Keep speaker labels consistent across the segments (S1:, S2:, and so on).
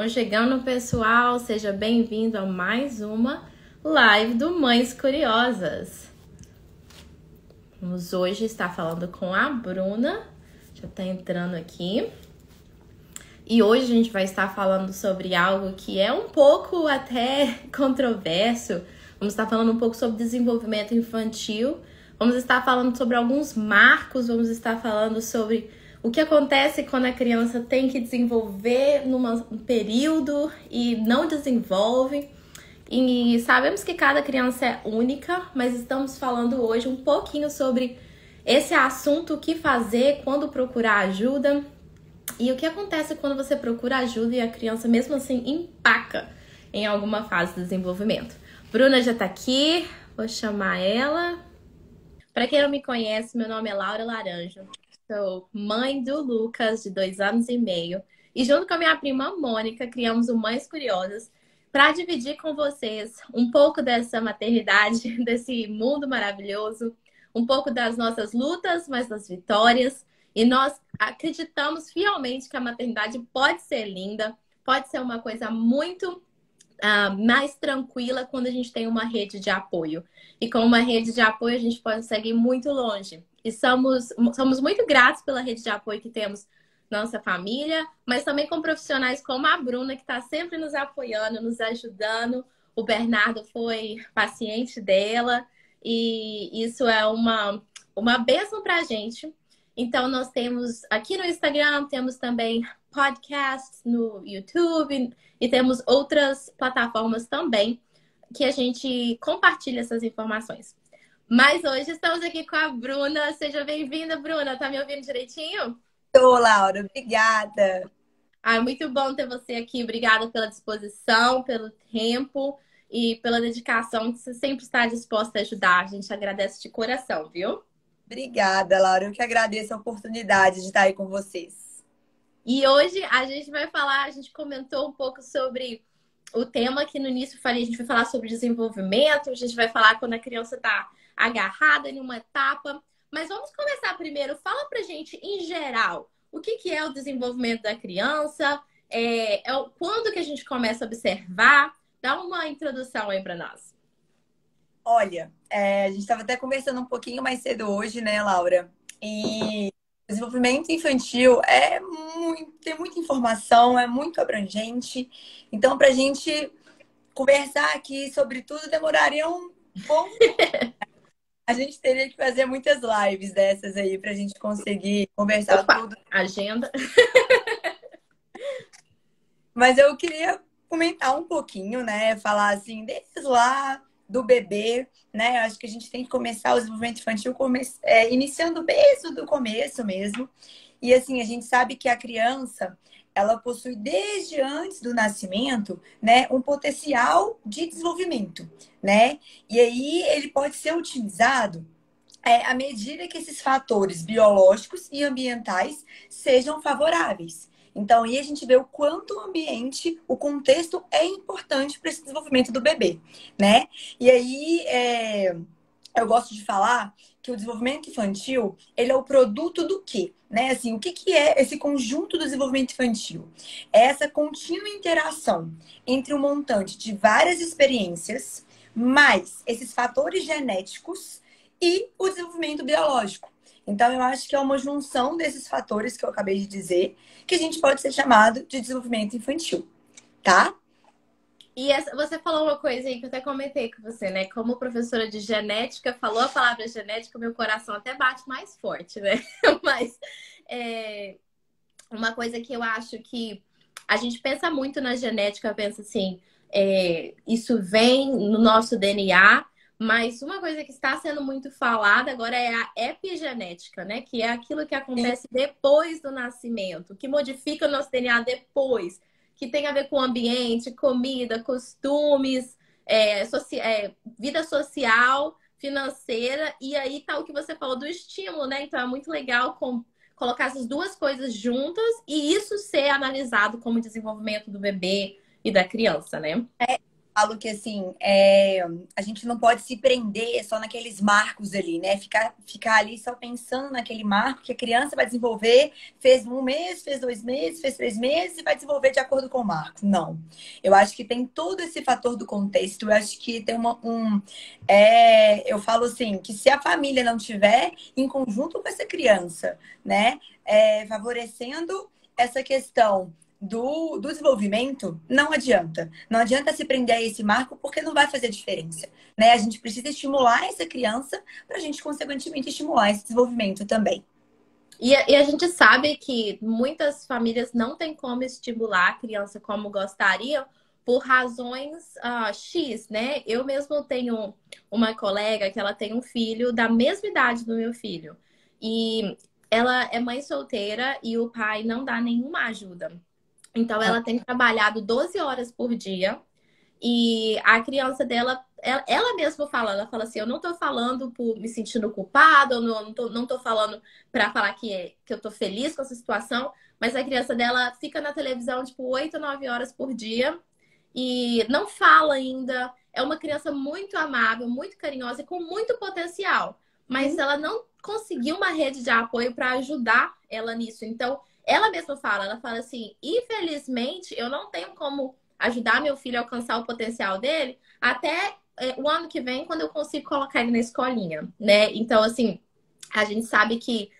S1: Vamos chegando, pessoal. Seja bem-vindo a mais uma live do Mães Curiosas. Vamos hoje estar falando com a Bruna. Já tá entrando aqui. E hoje a gente vai estar falando sobre algo que é um pouco até controverso. Vamos estar falando um pouco sobre desenvolvimento infantil. Vamos estar falando sobre alguns marcos. Vamos estar falando sobre o que acontece quando a criança tem que desenvolver num período e não desenvolve. E sabemos que cada criança é única, mas estamos falando hoje um pouquinho sobre esse assunto, o que fazer, quando procurar ajuda. E o que acontece quando você procura ajuda e a criança mesmo assim empaca em alguma fase do desenvolvimento. Bruna já tá aqui, vou chamar ela. Para quem não me conhece, meu nome é Laura Laranjo. Sou mãe do Lucas, de 2 anos e meio. E junto com a minha prima Mônica, criamos o Mães Curiosas para dividir com vocês um pouco dessa maternidade, desse mundo maravilhoso, um pouco das nossas lutas, mas das vitórias. E nós acreditamos fielmente que a maternidade pode ser linda, pode ser uma coisa muito mais tranquila quando a gente tem uma rede de apoio. E com uma rede de apoio a gente pode seguir muito longe. E somos muito gratos pela rede de apoio que temos na nossa família, mas também com profissionais como a Bruna, que está sempre nos apoiando, nos ajudando. O Bernardo foi paciente dela e isso é uma bênção para a gente. Então, nós temos aqui no Instagram, temos também podcasts no YouTube e temos outras plataformas também que a gente compartilha essas informações. Mas hoje estamos aqui com a Bruna. Seja bem-vinda, Bruna. Tá me ouvindo direitinho?
S2: Tô, Laura. Obrigada.
S1: Muito bom ter você aqui. Obrigada pela disposição, pelo tempo e pela dedicação que você sempre está disposta a ajudar. A gente agradece de coração, viu?
S2: Obrigada, Laura. Eu que agradeço a oportunidade de estar aí com vocês.
S1: E hoje a gente vai falar, a gente comentou um pouco sobre o tema que no início eu falei, a gente vai falar sobre desenvolvimento, a gente vai falar quando a criança está agarrada em uma etapa. Mas vamos começar primeiro. Fala pra gente, em geral, o que é o desenvolvimento da criança? Quando que a gente começa a observar? Dá uma introdução aí para nós.
S2: Olha, a gente estava até conversando um pouquinho mais cedo hoje, né, Laura? E desenvolvimento infantil tem muita informação, é muito abrangente. Então, para a gente conversar aqui sobre tudo, demoraria um bom tempo. A gente teria que fazer muitas lives dessas aí para a gente conseguir conversar tudo.
S1: Agenda.
S2: Mas eu queria comentar um pouquinho, né? Falar assim, desde lá do bebê, né? Acho que a gente tem que começar o desenvolvimento infantil iniciando desde o começo mesmo. E assim, a gente sabe que a criança, ela possui desde antes do nascimento, né, um potencial de desenvolvimento, né? E aí ele pode ser utilizado à medida que esses fatores biológicos e ambientais sejam favoráveis. Então, aí a gente vê o quanto o ambiente, o contexto é importante para esse desenvolvimento do bebê, né? E aí, eu gosto de falar que o desenvolvimento infantil, ele é o produto do quê? Né? Assim, o que é esse conjunto do desenvolvimento infantil? É essa contínua interação entre um montante de várias experiências, mais esses fatores genéticos e o desenvolvimento biológico. Então, eu acho que é uma junção desses fatores que eu acabei de dizer, que a gente pode ser chamado de desenvolvimento infantil, tá?
S1: E você falou uma coisa aí que eu até comentei com você, né? Como professora de genética, falou a palavra genética, meu coração até bate mais forte, né? Mas uma coisa que eu acho que a gente pensa muito na genética, pensa assim, isso vem no nosso DNA, mas uma coisa que está sendo muito falada agora é a epigenética, né? Que é aquilo que acontece depois do nascimento, que modifica o nosso DNA depois, que tem a ver com ambiente, comida, costumes, vida social, financeira, e aí tá o que você falou do estímulo, né? Então é muito legal colocar essas duas coisas juntas e isso ser analisado como desenvolvimento do bebê e da criança, né?
S2: falo que, assim, a gente não pode se prender só naqueles marcos ali, né? Ficar ali só pensando naquele marco que a criança vai desenvolver, fez 1 mês, fez 2 meses, fez 3 meses e vai desenvolver de acordo com o marco. Não. Eu acho que tem todo esse fator do contexto. Eu acho que tem eu falo assim, que se a família não tiver em conjunto com essa criança, né? Favorecendo essa questão do desenvolvimento, não adianta. Não adianta se prender a esse marco porque não vai fazer diferença, né? A gente precisa estimular essa criança para a gente, consequentemente, estimular esse desenvolvimento também.
S1: E a gente sabe que muitas famílias não têm como estimular a criança como gostariam por razões X, né? Eu mesmo tenho uma colega que ela tem um filho da mesma idade do meu filho. E ela é mãe solteira e o pai não dá nenhuma ajuda. Então ela tem trabalhado 12 horas por dia e a criança dela, ela mesma fala, ela fala assim, eu não tô falando por me sentindo culpada, eu não tô falando pra falar que eu tô feliz com essa situação, mas a criança dela fica na televisão, tipo, 8, 9 horas por dia e não fala ainda. É uma criança muito amável, muito carinhosa e com muito potencial, mas ela não conseguiu uma rede de apoio para ajudar ela nisso. Então, ela mesma fala, ela fala assim, infelizmente, eu não tenho como ajudar meu filho a alcançar o potencial dele até o ano que vem, quando eu consigo colocar ele na escolinha, né? Então, assim, a gente sabe que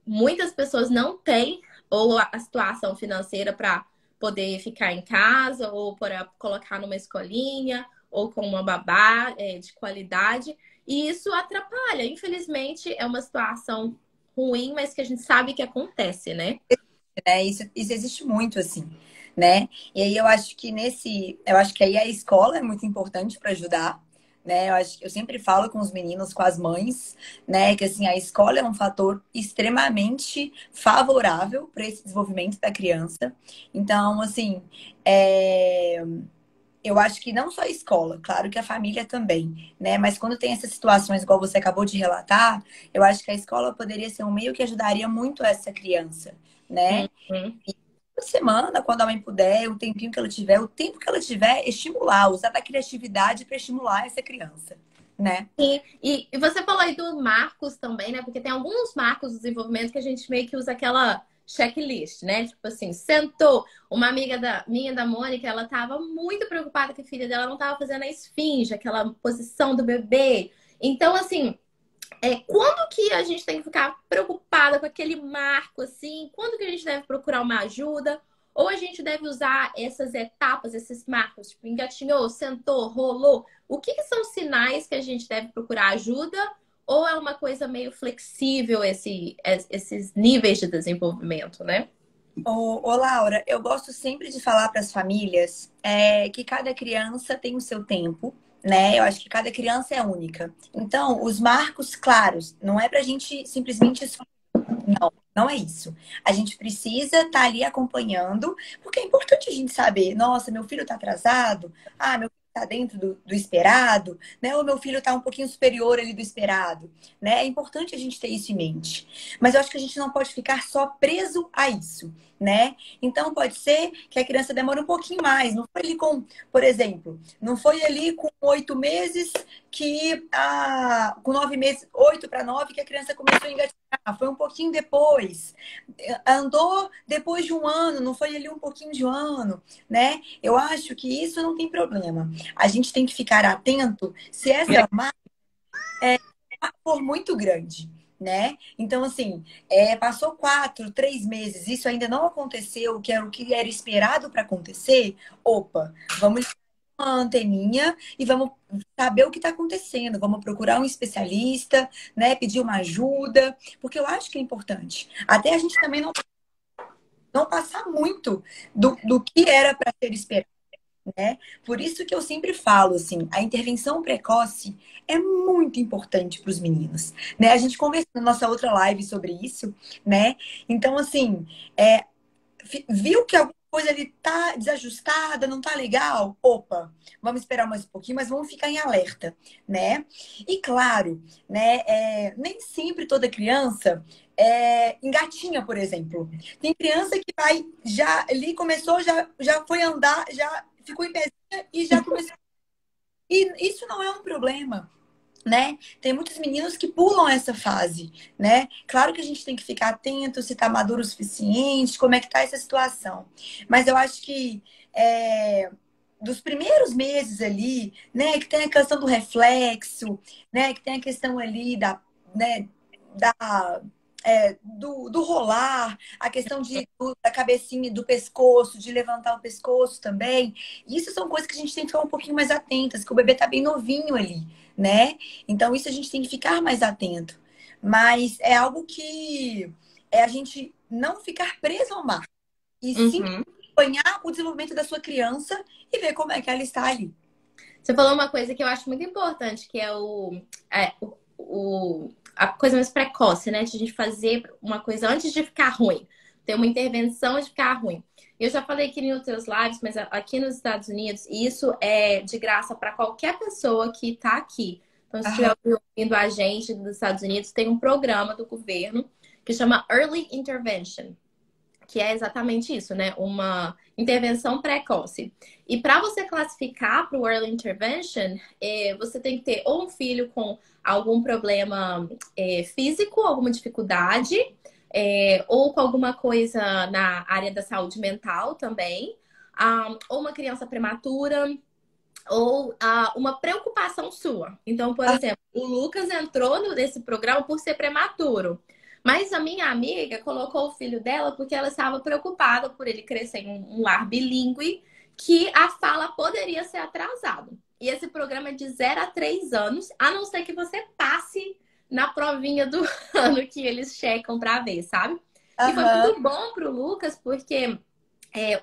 S1: muitas pessoas não têm ou a situação financeira para poder ficar em casa ou para colocar numa escolinha ou com uma babá de qualidade. E isso atrapalha. Infelizmente, é uma situação ruim, mas que a gente sabe que acontece, né?
S2: Isso existe muito, assim, né? E aí eu acho que aí a escola é muito importante para ajudar, né? Eu sempre falo com os meninos, com as mães, né, que assim, a escola é um fator extremamente favorável para esse desenvolvimento da criança. Então, assim, eu acho que não só a escola, claro que a família também, né? Mas quando tem essas situações, igual você acabou de relatar, eu acho que a escola poderia ser um meio que ajudaria muito essa criança, né?
S1: Uhum.
S2: Por semana, quando a mãe puder, o tempinho que ela tiver, o tempo que ela tiver, estimular, usar da criatividade para estimular essa criança, né?
S1: Sim, e você falou aí do marcos também, né? Porque tem alguns marcos do desenvolvimento que a gente meio que usa aquela checklist, né? Tipo assim, sentou. Uma amiga minha, da Mônica, ela tava muito preocupada que a filha dela não tava fazendo a esfinge, aquela posição do bebê. Então, assim, quando que a gente tem que ficar preocupada com aquele marco, assim? Quando que a gente deve procurar uma ajuda? Ou a gente deve usar essas etapas, esses marcos, tipo, engatinhou, sentou, rolou? O que são sinais que a gente deve procurar ajuda? Ou é uma coisa meio flexível esses níveis de desenvolvimento, né?
S2: Ô, Laura, eu gosto sempre de falar para as famílias que cada criança tem o seu tempo, né? Eu acho que cada criança é única. Então, os marcos claros, não é para a gente simplesmente não é isso. A gente precisa estar ali acompanhando, porque é importante a gente saber, nossa, meu filho está atrasado, meu filho está dentro do esperado, né? Ou meu filho está um pouquinho superior ali do esperado, né? É importante a gente ter isso em mente. Mas eu acho que a gente não pode ficar só preso a isso, né? Então pode ser que a criança demore um pouquinho mais. Não foi ali por exemplo, não foi ali com 8 meses com 9 meses, 8 para 9, que a criança começou a engatinhar. Foi um pouquinho depois. Andou depois de um ano, não foi ali um pouquinho de um ano, né? Eu acho que isso não tem problema. A gente tem que ficar atento se essa marca for muito grande. Né? Então, assim, passou 4, 3 meses, isso ainda não aconteceu, que era o que era esperado para acontecer. Opa, vamos uma anteninha e vamos saber o que está acontecendo. Vamos procurar um especialista, né? Pedir uma ajuda, porque eu acho que é importante. Até a gente também não passar muito do que era para ser esperado, né? Por isso que eu sempre falo, assim, a intervenção precoce é muito importante para os meninos, né? A gente conversou na nossa outra live sobre isso, né? Então, assim, viu que alguma coisa ali tá desajustada, não tá legal? Opa, vamos esperar mais um pouquinho, mas vamos ficar em alerta, né? E claro, né, nem sempre toda criança engatinha, por exemplo. Tem criança que vai, já ali começou, já foi andar, já ficou em pezinha e já começou. E isso não é um problema, né? Tem muitos meninos que pulam essa fase, né? Claro que a gente tem que ficar atento se tá maduro o suficiente, como é que tá essa situação. Mas eu acho que dos primeiros meses ali, né, que tem a questão do reflexo, né, que tem a questão ali né, do rolar, a questão da cabecinha, do pescoço, de levantar o pescoço também. Isso são coisas que a gente tem que ficar um pouquinho mais atentas, que o bebê tá bem novinho ali, né? Então, isso a gente tem que ficar mais atento. Mas é algo que a gente não ficar preso ao mar, e sim
S1: Uhum.
S2: acompanhar o desenvolvimento da sua criança e ver como é que ela está ali.
S1: Você falou uma coisa que eu acho muito importante, que é a coisa mais precoce, né? De a gente fazer uma coisa antes de ficar ruim. Ter uma intervenção antes de ficar ruim. Eu já falei aqui em outros lives, mas aqui nos Estados Unidos, isso é de graça para qualquer pessoa que está aqui. Então, se estiver
S2: Aham,
S1: ouvindo a gente dos Estados Unidos, tem um programa do governo que chama Early Intervention, que é exatamente isso, né? Uma intervenção precoce. E para você classificar para o Early Intervention, você tem que ter ou um filho com algum problema físico, alguma dificuldade, ou com alguma coisa na área da saúde mental também, ou uma criança prematura, ou uma preocupação sua. Então, por exemplo, o Lucas entrou nesse programa por ser prematuro. Mas a minha amiga colocou o filho dela porque ela estava preocupada por ele crescer em um lar bilíngue, que a fala poderia ser atrasada. E esse programa é de 0 a 3 anos, a não ser que você passe na provinha do ano que eles checam para ver, sabe? E foi
S2: aham,
S1: muito bom para o Lucas, porque,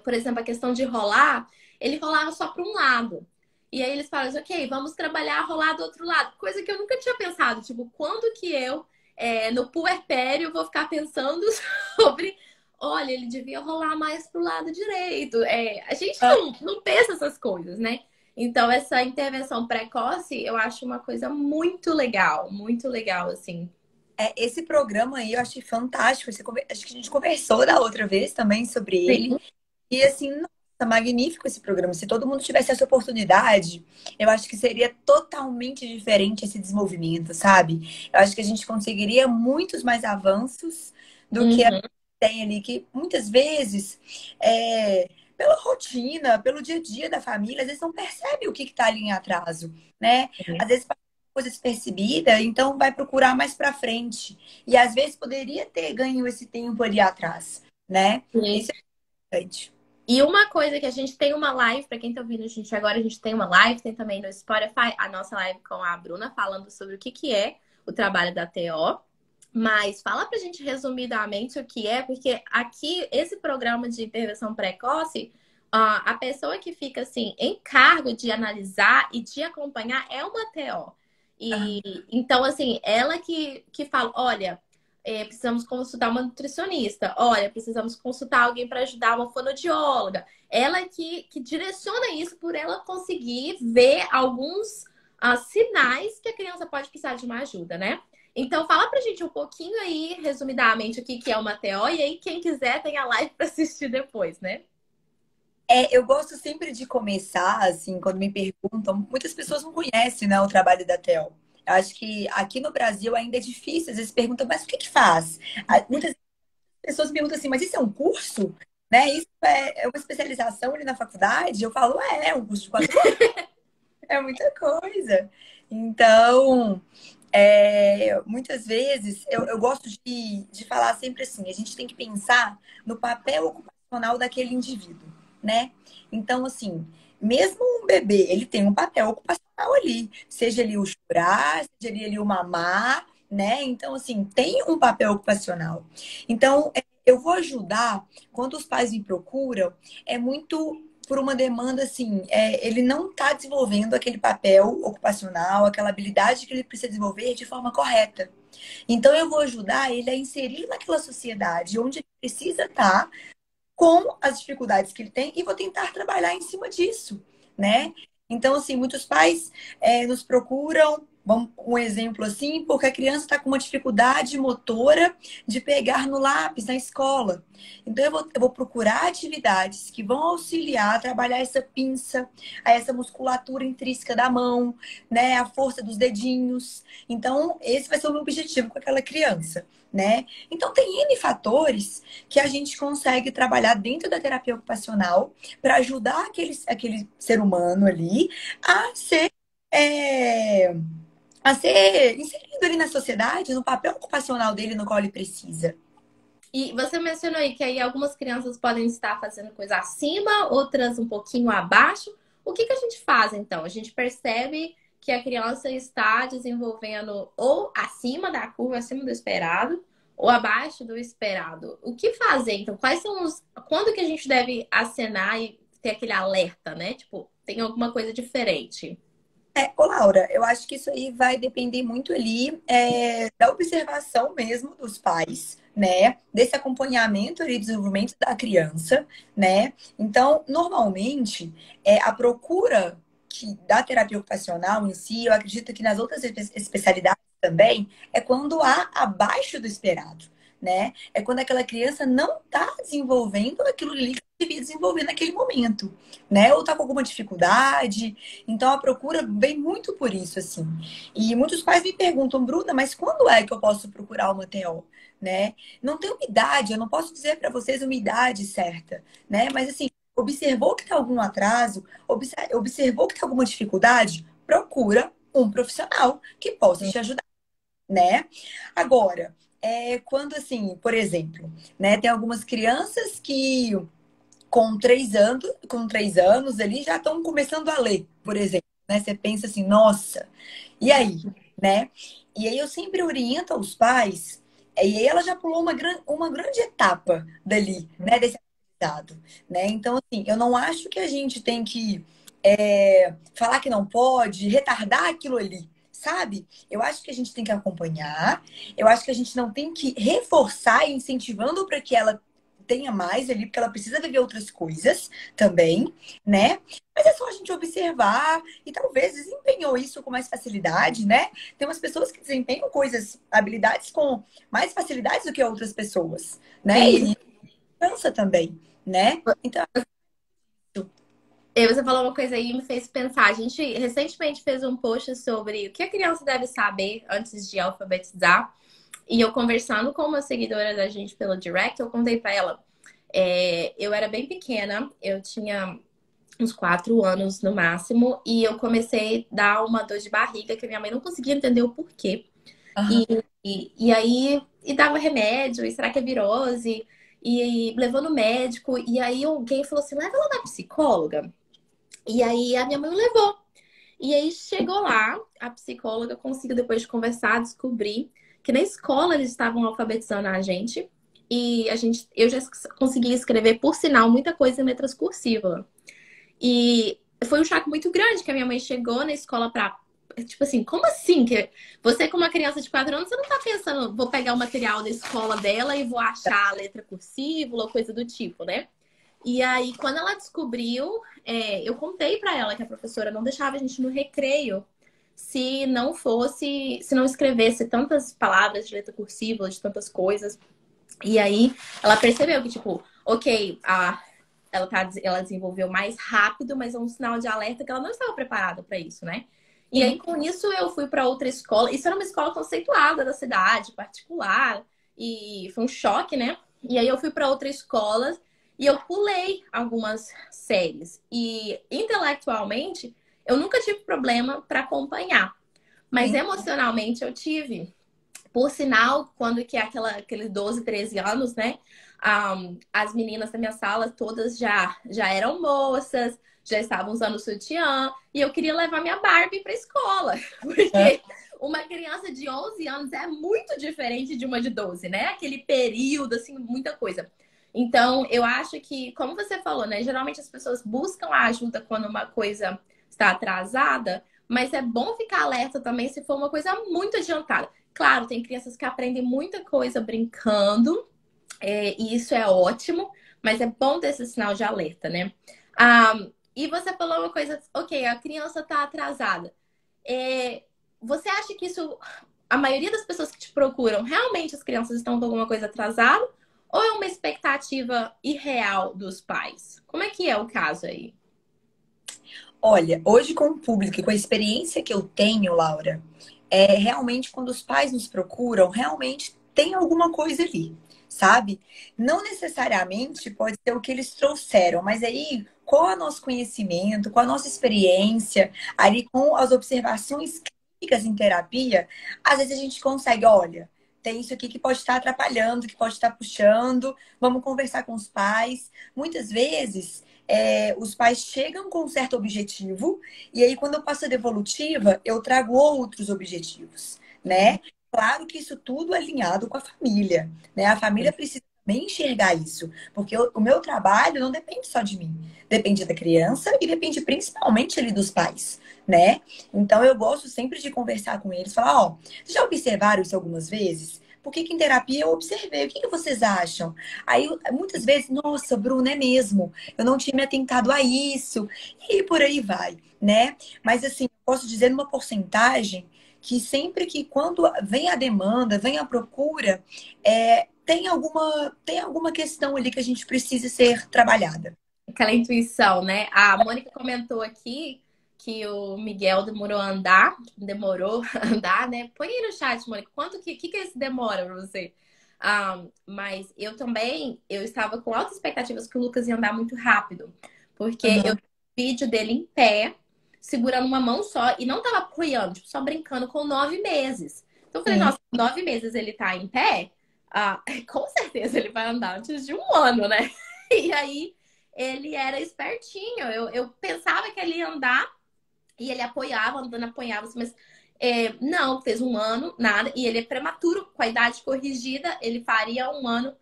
S1: por exemplo, a questão de rolar, ele rolava só para um lado. E aí eles falam assim, ok, vamos trabalhar rolar do outro lado. Coisa que eu nunca tinha pensado. Tipo, quando que eu, no puerpério, vou ficar pensando sobre... Olha, ele devia rolar mais pro lado direito. A gente
S2: aham.
S1: não pensa essas coisas, né? Então, essa intervenção precoce, eu acho uma coisa muito legal, assim.
S2: Esse programa aí eu achei fantástico. Acho que a gente conversou da outra vez também sobre ele.
S1: Sim.
S2: E assim, nossa, magnífico esse programa. Se todo mundo tivesse essa oportunidade, eu acho que seria totalmente diferente esse desenvolvimento, sabe? Eu acho que a gente conseguiria muitos mais avanços do que a
S1: Uhum.
S2: gente tem ali, que muitas vezes, pela rotina, pelo dia a dia da família, às vezes não percebe o que está ali em atraso, né? Às vezes passa coisa despercebida, então vai procurar mais para frente. E às vezes poderia ter ganho esse tempo ali atrás, né?
S1: Sim.
S2: Isso é importante.
S1: E uma coisa que a gente tem uma live, para quem tá ouvindo a gente agora, a gente tem uma live, tem também no Spotify, a nossa live com a Bruna, falando sobre o que que é o trabalho da TO. Mas fala pra gente resumidamente o que é, porque aqui, esse programa de intervenção precoce, a pessoa que fica assim, em cargo de analisar e de acompanhar é uma TO. E então, assim, ela que fala, olha, precisamos consultar uma nutricionista, olha, precisamos consultar alguém para ajudar, uma fonoaudióloga. Ela que direciona isso por ela conseguir ver alguns sinais que a criança pode precisar de uma ajuda, né? Então, fala pra gente um pouquinho aí, resumidamente, o que que é uma TO, e aí, quem quiser, tem a live para assistir depois, né?
S2: Eu gosto sempre de começar, assim, quando me perguntam, muitas pessoas não conhecem, né, o trabalho da Tel. Eu acho que aqui no Brasil ainda é difícil, às vezes perguntam, mas o que que faz? Muitas pessoas me perguntam assim, mas isso é um curso? Né? Isso é uma especialização ali na faculdade? Eu falo, é um curso de 4 anos, é muita coisa. Então, muitas vezes, eu gosto de falar sempre assim, a gente tem que pensar no papel ocupacional daquele indivíduo, né? Então, assim, mesmo um bebê, ele tem um papel ocupacional ali, seja ele o chorar, seja ele o mamar, né? Então, assim, tem um papel ocupacional. Então, eu vou ajudar, quando os pais me procuram, é muito por uma demanda assim, ele não está desenvolvendo aquele papel ocupacional, aquela habilidade que ele precisa desenvolver de forma correta. Então, eu vou ajudar ele a inserir naquela sociedade onde ele precisa estar com as dificuldades que ele tem e vou tentar trabalhar em cima disso, né? Então, assim, muitos pais nos procuram Um exemplo assim, porque a criança está com uma dificuldade motora de pegar no lápis na escola. Então, eu vou procurar atividades que vão auxiliar a trabalhar essa pinça, essa musculatura intrínseca da mão, né? A força dos dedinhos. Então, esse vai ser o meu objetivo com aquela criança, né? Então, tem N fatores que a gente consegue trabalhar dentro da terapia ocupacional para ajudar aquele ser humano ali a ser. é, a ser inserido ali na sociedade, no papel ocupacional dele no qual ele precisa.
S1: E você mencionou aí que aí algumas crianças podem estar fazendo coisa acima, outras um pouquinho abaixo. O que que a gente faz então? A gente percebe que a criança está desenvolvendo ou acima da curva, acima do esperado, ou abaixo do esperado. O que fazer então? Quais são os. Quando que a gente deve acenar e ter aquele alerta, né? Tipo, tem alguma coisa diferente.
S2: Ô Laura, eu acho que isso aí vai depender muito ali da observação mesmo dos pais, né? Desse acompanhamento ali do desenvolvimento da criança, né? Então, normalmente, a procura da terapia ocupacional em si, eu acredito que nas outras especialidades também, é quando há abaixo do esperado, né? É quando aquela criança não está desenvolvendo aquilo ali que devia desenvolver naquele momento, né? Ou está com alguma dificuldade. Então a procura vem muito por isso, assim. E muitos pais me perguntam, Bruna, mas quando é que eu posso procurar uma TO? Né? Não tem uma idade, eu não posso dizer para vocês uma idade certa, né? Mas assim, observou que tem algum atraso, observou que tem alguma dificuldade, procura um profissional que possa te ajudar, né? Agora, quando assim, por exemplo, né, tem algumas crianças que com três anos ali já estão começando a ler, por exemplo, né? Você pensa assim, nossa, e aí, né? E aí eu sempre oriento os pais, e aí ela já pulou uma grande etapa dali, né? Desse aprendizado, né? Então, assim, eu não acho que a gente tem que falar que não pode, retardar aquilo ali. Sabe? Eu acho que a gente tem que acompanhar, eu acho que a gente não tem que reforçar incentivando para que ela tenha mais ali, porque ela precisa viver outras coisas também, né? Mas é só a gente observar e talvez desempenhou isso com mais facilidade, né? Tem umas pessoas que desempenham coisas, habilidades com mais facilidades do que outras pessoas, né?
S1: Sim.
S2: E cansa também, né? Então,
S1: E você falou uma coisa aí e me fez pensar. A gente recentemente fez um post sobre o que a criança deve saber antes de alfabetizar. E eu conversando com uma seguidora da gente pelo direct, eu contei pra ela. Eu era bem pequena, eu tinha uns 4 anos no máximo, e eu comecei a dar uma dor de barriga que a minha mãe não conseguia entender o porquê.
S2: aham,
S1: E aí, e dava remédio, e será que é virose? E levou no médico, e aí alguém falou assim: leva ela na psicóloga. E aí a minha mãe me levou. E aí chegou lá, a psicóloga conseguiu depois de conversar, descobrir que na escola eles estavam alfabetizando a gente. E eu já conseguia escrever por sinal muita coisa em letras cursivas. E foi um choque muito grande que a minha mãe chegou na escola pra. Tipo assim, como assim? Que você, como uma criança de 4 anos, você não tá pensando, vou pegar o material da escola dela e vou achar a letra cursiva ou coisa do tipo, né? E aí, quando ela descobriu, eu contei pra ela que a professora não deixava a gente no recreio se não escrevesse tantas palavras de letra cursiva, de tantas coisas. E aí, ela percebeu que, tipo, ok, ela desenvolveu mais rápido, mas é um sinal de alerta que ela não estava preparada para isso, né? E aí,
S2: sim,
S1: com isso, eu fui para outra escola. Isso era uma escola conceituada da cidade, particular, e foi um choque, né? E aí, eu fui para outra escola e eu pulei algumas séries. E intelectualmente, eu nunca tive problema para acompanhar, mas
S2: sim.
S1: emocionalmente eu tive. Por sinal, quando que é aquele 12, 13 anos, né? As meninas da minha sala todas já eram moças, já estavam usando sutiã, e eu queria levar minha Barbie para escola, porque uma criança de 11 anos é muito diferente de uma de 12, né? Aquele período, assim, muita coisa. Então, eu acho que, como você falou, né? Geralmente as pessoas buscam a ajuda quando uma coisa está atrasada, mas é bom ficar alerta também se for uma coisa muito adiantada. Claro, tem crianças que aprendem muita coisa brincando, e isso é ótimo, mas é bom ter esse sinal de alerta, né? E você falou uma coisa, ok, a criança está atrasada. você acha que isso, a maioria das pessoas que te procuram, realmente as crianças estão com alguma coisa atrasada? Ou é uma expectativa irreal dos pais? Como é que é o caso aí?
S2: Olha, hoje com o público e com a experiência que eu tenho, Laura, realmente quando os pais nos procuram, realmente tem alguma coisa ali, sabe? Não necessariamente pode ser o que eles trouxeram, mas aí com o nosso conhecimento, com a nossa experiência, ali com as observações clínicas em terapia, às vezes a gente consegue, olha, tem isso aqui que pode estar atrapalhando, que pode estar puxando, vamos conversar com os pais. Muitas vezes os pais chegam com um certo objetivo, e aí, quando eu passo a devolutiva, eu trago outros objetivos, né? Claro que isso tudo é alinhado com a família, né? A família precisa também enxergar isso, porque o meu trabalho não depende só de mim, depende da criança e depende principalmente ali dos pais, né? Então, eu gosto sempre de conversar com eles, falar, ó, vocês já observaram isso algumas vezes? Por que que em terapia eu observei? O que que vocês acham? Aí, muitas vezes, nossa, Bruna, é mesmo. Eu não tinha me atentado a isso. E por aí vai, né? Mas assim, eu posso dizer numa porcentagem que sempre que quando vem a demanda, vem a procura, tem alguma questão ali que a gente precisa ser trabalhada.
S1: Aquela intuição, né? A Mônica comentou aqui que o Miguel demorou a andar, demorou a andar, né? Põe aí no chat, Mônica, quanto que esse demora pra você? Mas eu também, eu estava com altas expectativas que o Lucas ia andar muito rápido, porque eu
S2: Uhum.
S1: vi um vídeo dele em pé, segurando uma mão só, e não tava apoiando, tipo, só brincando com 9 meses. Então eu falei,
S2: Sim,
S1: nossa, 9 meses ele tá em pé, com certeza ele vai andar antes de um ano, né? E aí ele era espertinho. Eu pensava que ele ia andar e ele apoiava, andando, apoiava, assim, mas não, fez um ano, nada. E ele é prematuro, com a idade corrigida, ele faria um ano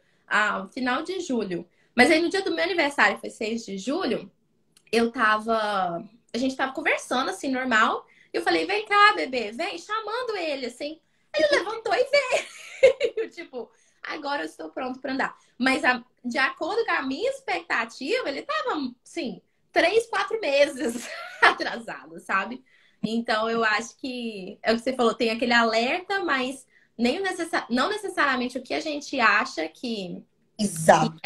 S1: final de julho. Mas aí no dia do meu aniversário, foi 6 de julho, eu tava. A gente tava conversando assim, normal. E eu falei, vem cá, bebê, vem, chamando ele, assim. Ele levantou e veio. Tipo, agora eu estou pronto para andar. Mas de acordo com a minha expectativa, ele tava, sim, 3, 4 meses atrasado, sabe? Então eu acho que é o que você falou, tem aquele alerta, mas nem não necessariamente o que a gente acha que
S2: exato.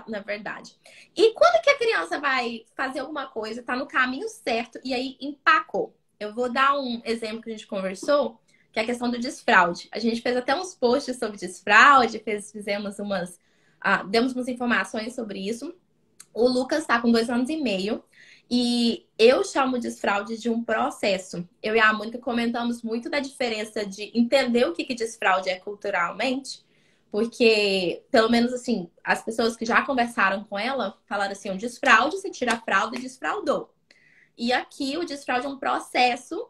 S1: na verdade. E quando que a criança vai fazer alguma coisa, tá no caminho certo e aí empacou? Eu vou dar um exemplo que a gente conversou, que é a questão do desfraude. A gente fez até uns posts sobre desfraude, fizemos demos umas informações sobre isso. O Lucas está com 2 anos e meio e eu chamo desfraude de um processo. Eu e a Mônica comentamos muito da diferença de entender o que desfraude é culturalmente, porque, pelo menos assim, as pessoas que já conversaram com ela falaram assim: o desfraude, você tira a fralda e desfraudou. E aqui o desfraude é um processo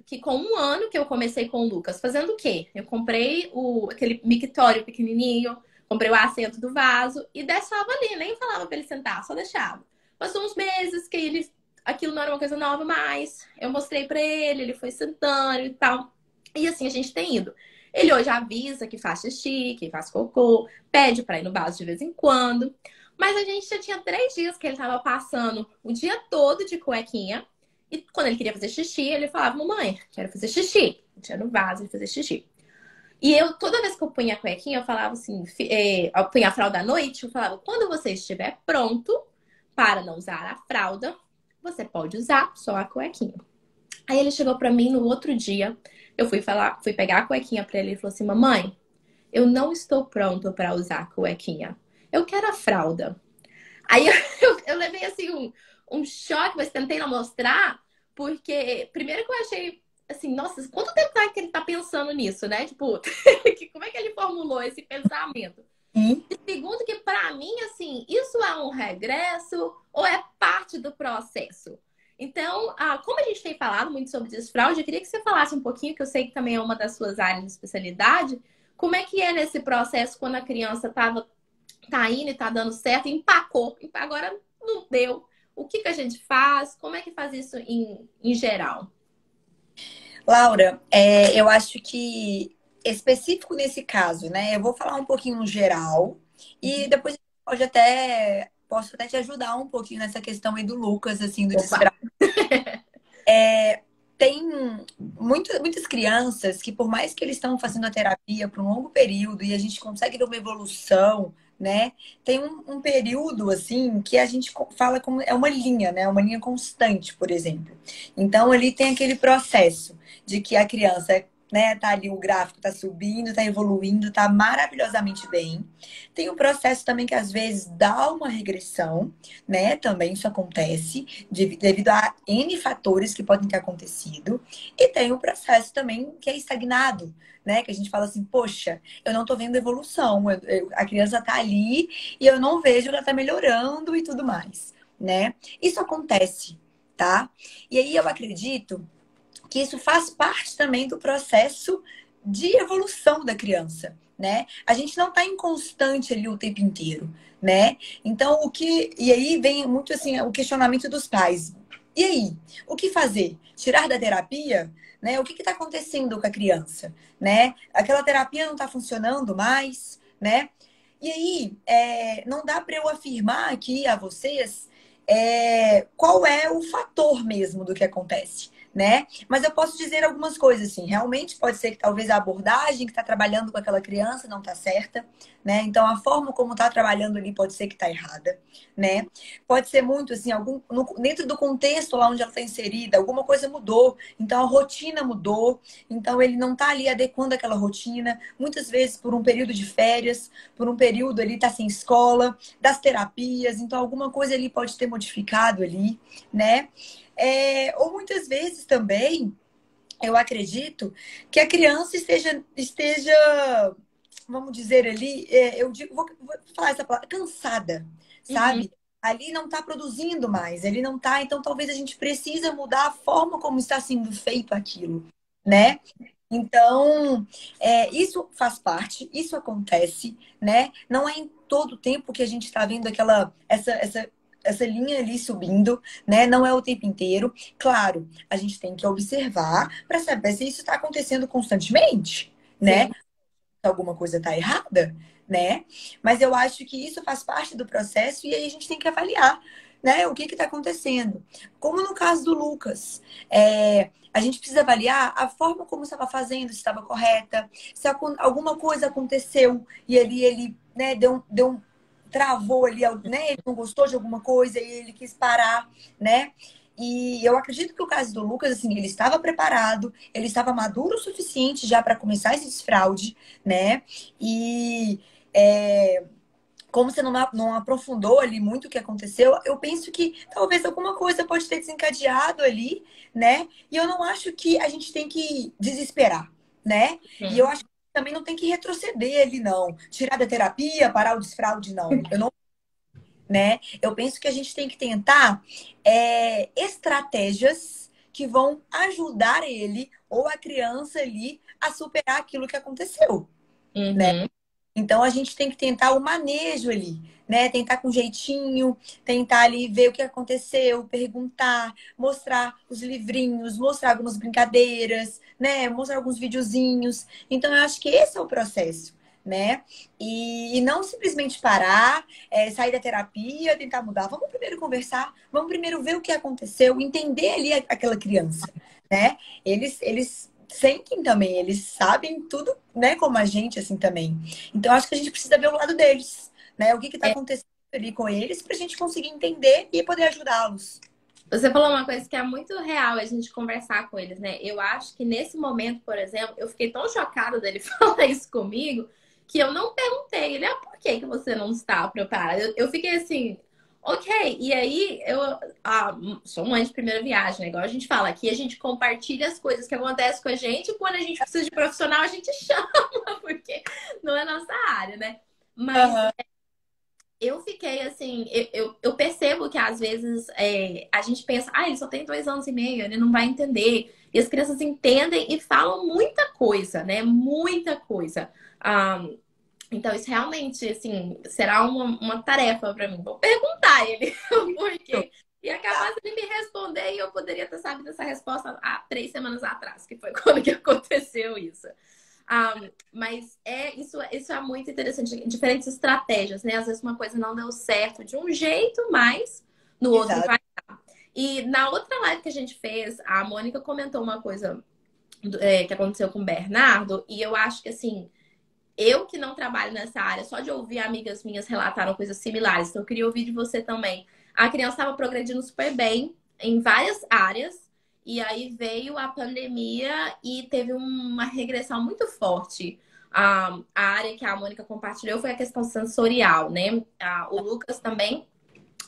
S1: que com um ano que eu comecei com o Lucas, fazendo o quê? Eu comprei aquele mictório pequenininho, comprei o assento do vaso e deixava ali, nem falava para ele sentar, só deixava. Passou uns meses que aquilo não era uma coisa nova mais. Eu mostrei para ele, ele foi sentando e tal. E assim a gente tem ido. Ele hoje avisa que faz xixi, que faz cocô, pede para ir no vaso de vez em quando. Mas a gente já tinha 3 dias que ele tava passando o dia todo de cuequinha. E quando ele queria fazer xixi, ele falava: mamãe, quero fazer xixi. Eu tinha no vaso de fazer xixi. E eu, toda vez que eu punha a cuequinha, eu falava assim: eu punha a fralda à noite, eu falava: quando você estiver pronto para não usar a fralda, você pode usar só a cuequinha. Aí ele chegou pra mim no outro dia, eu fui pegar a cuequinha pra ele e falou assim: mamãe, eu não estou pronto para usar a cuequinha. Eu quero a fralda. Aí eu levei assim um choque, mas tentei não mostrar, porque primeiro que eu achei assim, nossa, quanto tempo que ele tá pensando nisso, né? Tipo, como é que ele formulou esse pensamento?
S2: Sim.
S1: E segundo que pra mim, assim, isso é um regresso ou é parte do processo? Então, como a gente tem falado muito sobre desfraude, eu queria que você falasse um pouquinho, que eu sei que também é uma das suas áreas de especialidade, como é que é nesse processo quando a criança tá indo e tá dando certo, empacou, agora não deu. O que a gente faz? Como é que faz isso em geral?
S2: Laura, eu acho que específico nesse caso, né? Eu vou falar um pouquinho no geral e
S1: Uhum.
S2: depois posso até te ajudar um pouquinho nessa questão aí do Lucas, assim, do
S1: Opa!
S2: desfraude. muitas crianças que, por mais que eles estão fazendo a terapia por um longo período e a gente consegue ver uma evolução, né? Tem um período, assim, que a gente fala como é uma linha, né? Uma linha constante, por exemplo. Então, ali tem aquele processo de que a criança, né, tá ali, o gráfico tá subindo, tá evoluindo, tá maravilhosamente bem. Tem um processo também que às vezes dá uma regressão, né? Também isso acontece devido a N fatores que podem ter acontecido. E tem o processo também que é estagnado, né? Que a gente fala assim, poxa, eu não tô vendo evolução. A criança tá ali e eu não vejo ela tá melhorando e tudo mais, né? Isso acontece, tá? E aí eu acredito que isso faz parte também do processo de evolução da criança, né? A gente não está em constante ali o tempo inteiro, né? Então, e aí vem muito assim o questionamento dos pais. E aí, o que fazer? Tirar da terapia? Né? O que está acontecendo com a criança? Né? Aquela terapia não está funcionando mais, né? E aí, não dá para eu afirmar aqui a vocês qual é o fator mesmo do que acontece, né? Mas eu posso dizer algumas coisas, assim. Realmente pode ser que talvez a abordagem que está trabalhando com aquela criança não está certa, né? Então a forma como está trabalhando ali pode ser que está errada, né? Pode ser muito assim, dentro do contexto lá onde ela está inserida, alguma coisa mudou, então a rotina mudou, então ele não está ali adequando aquela rotina, muitas vezes por um período de férias, por um período ali está sem escola, das terapias, então alguma coisa ali pode ter modificado ali, né? Ou muitas vezes também, eu acredito que a criança esteja vamos dizer ali, eu digo, vou falar essa palavra, cansada,
S1: Uhum.
S2: sabe? Ali não está produzindo mais, ele não está, então talvez a gente precisa mudar a forma como está sendo feito aquilo, né? Então, isso faz parte, isso acontece, né? Não é em todo tempo que a gente está vendo essa linha ali subindo, né? Não é o tempo inteiro. Claro, a gente tem que observar para saber se isso está acontecendo constantemente, né?
S1: Sim.
S2: Se alguma coisa está errada, né? Mas eu acho que isso faz parte do processo e aí a gente tem que avaliar, né? O que está acontecendo. Como no caso do Lucas, a gente precisa avaliar a forma como estava fazendo, se estava correta, se alguma coisa aconteceu e ele né, travou ali, né? Ele não gostou de alguma coisa e ele quis parar, né? E eu acredito que o caso do Lucas, assim, ele estava preparado, ele estava maduro o suficiente já para começar esse desfraude, né? E como você não aprofundou ali muito o que aconteceu, eu penso que talvez alguma coisa pode ter desencadeado ali, né? E eu não acho que a gente tem que desesperar, né? E eu
S1: Sim.
S2: acho que também não tem que retroceder ali, não. Tirar da terapia, parar o desfraude, não. Eu não, né? Eu penso que a gente tem que tentar estratégias que vão ajudar ele ou a criança ali a superar aquilo que aconteceu, né?
S1: Uhum.
S2: Então a gente tem que tentar o manejo ali, né? Tentar com jeitinho, tentar ali ver o que aconteceu, perguntar, mostrar os livrinhos, mostrar algumas brincadeiras, né? Mostrar alguns videozinhos. Então eu acho que esse é o processo, né? E não simplesmente parar, sair da terapia, tentar mudar. Vamos primeiro conversar, vamos primeiro ver o que aconteceu, entender ali aquela criança, né? Eles sentem também, eles sabem tudo, né, como a gente, assim, também. Então, acho que a gente precisa ver o lado deles, né? O que está
S1: É,
S2: acontecendo ali com eles para a gente conseguir entender e poder ajudá-los.
S1: você falou uma coisa que é muito real a gente conversar com eles, né? Eu acho que nesse momento, por exemplo, eu fiquei tão chocada dele falar isso comigo que eu não perguntei. Ele, por que que você não está preparado? Eu fiquei assim, ok. E aí, sou mãe de primeira viagem, né? Igual a gente fala aqui, a gente compartilha as coisas que acontecem com a gente. E quando a gente precisa de profissional, a gente chama, porque não é nossa área, né? Mas
S2: Aham.
S1: eu fiquei assim, eu percebo que às vezes a gente pensa, ele só tem 2 anos e meio, ele não vai entender. E as crianças entendem e falam muita coisa, né? Muita coisa. Ah, então, isso realmente, assim, será uma tarefa para mim. Vou perguntar a ele por quê. E é capaz de ele me responder e eu poderia ter sabido essa resposta há 3 semanas atrás, que foi quando que aconteceu isso. Mas isso é muito interessante. Diferentes estratégias, né? Às vezes uma coisa não deu certo de um jeito, mas no outro
S2: Exato.
S1: vai dar. E na outra live que a gente fez, a Mônica comentou uma coisa que aconteceu com o Bernardo, e eu acho que assim, eu que não trabalho nessa área, só de ouvir amigas minhas relataram coisas similares, então eu queria ouvir de você também. A criança estava progredindo super bem em várias áreas, e aí veio a pandemia e teve uma regressão muito forte. A área que a Mônica compartilhou foi a questão sensorial, né? O Lucas também,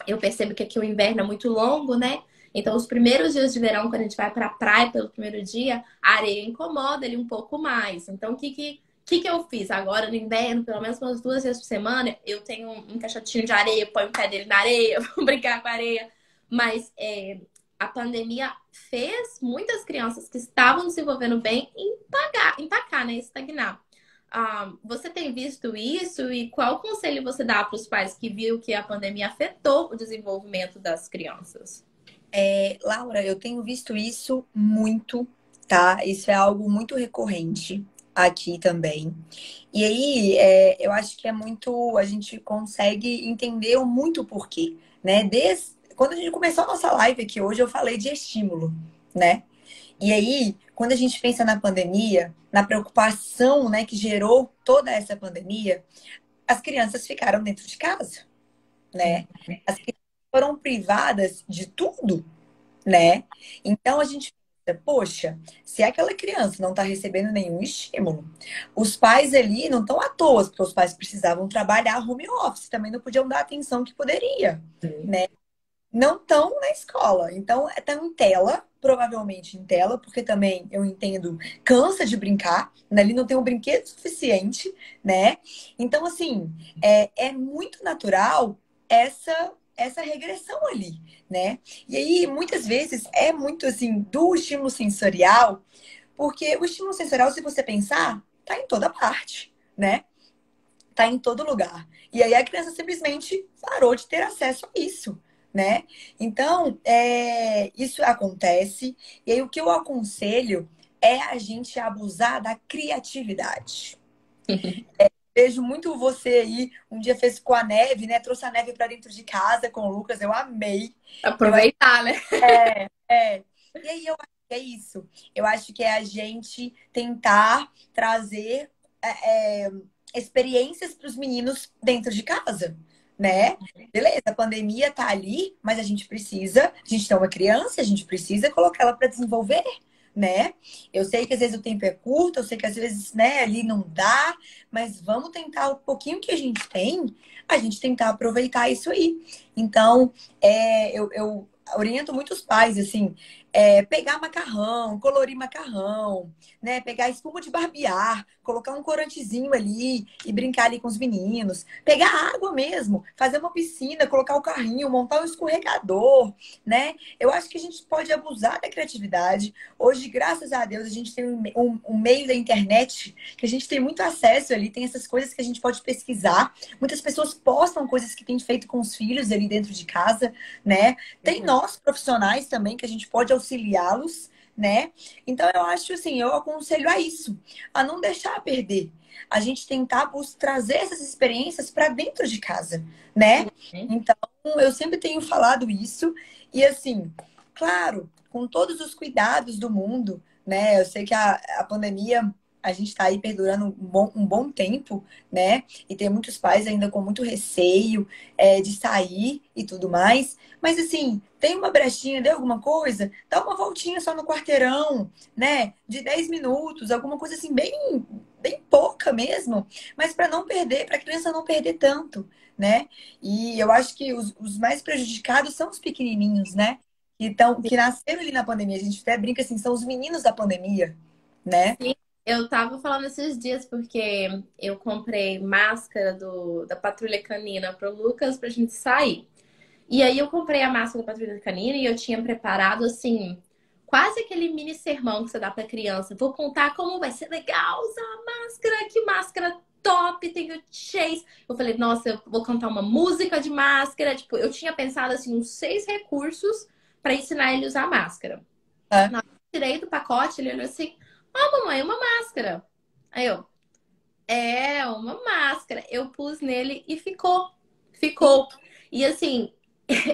S1: eu percebo que aqui o inverno é muito longo, né? Então, os primeiros dias de verão, quando a gente vai para a praia pelo primeiro dia, a areia incomoda ele um pouco mais. Então, o que eu fiz? Agora, no inverno, pelo menos umas 2 vezes por semana, eu tenho um caixotinho de areia, ponho o pé dele na areia, vou brincar com a areia. Mas a pandemia fez muitas crianças que estavam desenvolvendo bem empacar, né? Estagnar. Você tem visto isso e qual conselho você dá para os pais que viram que a pandemia afetou o desenvolvimento das crianças?
S2: Laura, eu tenho visto isso muito, tá? Isso é algo muito recorrente aqui também. E aí, eu acho que é muito. A gente consegue entender o muito porquê, né? Desde quando a gente começou a nossa live aqui hoje, eu falei de estímulo, né? E aí, quando a gente pensa na pandemia, na preocupação, né, que gerou toda essa pandemia, as crianças ficaram dentro de casa, né? As crianças foram privadas de tudo, né? Então a gente pensa, poxa, se aquela criança não está recebendo nenhum estímulo, os pais ali não estão à toa, porque os pais precisavam trabalhar home office, também não podiam dar a atenção que poderia, né? Não estão na escola, então estão em tela, provavelmente em tela, porque também eu entendo, cansa de brincar, né? Ali não tem um brinquedo suficiente, né? Então, assim, é muito natural essa regressão ali, né? E aí, muitas vezes, é muito assim, do estímulo sensorial, porque o estímulo sensorial, se você pensar, tá em toda parte, né? Tá em todo lugar. E aí a criança simplesmente parou de ter acesso a isso, né? Então, isso acontece. E aí o que eu aconselho é a gente abusar da criatividade. Vejo muito você aí, um dia fez com a neve, né? Trouxe a neve para dentro de casa com o Lucas, eu amei. Eu acho
S1: Aproveitar, né?
S2: é. E aí eu acho que é isso. Eu acho que é a gente tentar trazer é, experiências para os meninos dentro de casa, né? Beleza, a pandemia tá ali, mas a gente tem uma criança, a gente precisa colocá-la para desenvolver, né? Eu sei que às vezes o tempo é curto, eu sei que às vezes, né, ali não dá, mas vamos tentar o pouquinho que a gente tentar aproveitar isso aí. Então, eu oriento muitos pais, assim, pegar macarrão, colorir macarrão, né? Pegar espuma de barbear, colocar um corantezinho ali e brincar ali com os meninos. Pegar água mesmo, fazer uma piscina, colocar o carrinho, montar um escorregador, né? Eu acho que a gente pode abusar da criatividade. Hoje, graças a Deus, a gente tem um meio da internet que a gente tem muito acesso ali, tem essas coisas que a gente pode pesquisar. Muitas pessoas postam coisas que têm feito com os filhos ali dentro de casa, né? Tem nós, profissionais também, que a gente pode auxiliá-los, né? Então, eu acho assim, eu aconselho a isso, a não deixar perder. A gente tentar trazer essas experiências para dentro de casa, né? Então, eu sempre tenho falado isso. E assim, claro, com todos os cuidados do mundo, né? Eu sei que a pandemia, a gente está aí perdurando um bom tempo, né? E tem muitos pais ainda com muito receio, de sair e tudo mais. Mas assim, tem uma brechinha, deu alguma coisa? Dá uma voltinha só no quarteirão, né? De 10 minutos, alguma coisa assim, bem, bem pouca mesmo, mas para não perder, para a criança não perder tanto, né? E eu acho que os mais prejudicados são os pequenininhos, né? Que nasceram ali na pandemia. A gente até brinca assim, são os meninos da pandemia, né?
S1: Sim, eu tava falando esses dias porque eu comprei máscara da Patrulha Canina pro Lucas pra gente sair. E aí eu comprei a máscara da Patrulha Canina e eu tinha preparado assim, quase aquele mini sermão que você dá pra criança. Vou contar como vai ser legal usar a máscara, que máscara top, tem o Chase. Eu falei, nossa, eu vou cantar uma música de máscara. Tipo, eu tinha pensado assim, uns 6 recursos pra ensinar ele a usar máscara.
S2: É.
S1: Na hora que eu tirei do pacote, ele olhou assim, mamãe, uma máscara. Aí eu, uma máscara. Eu pus nele e ficou.
S2: Sim,
S1: Ficou. E assim,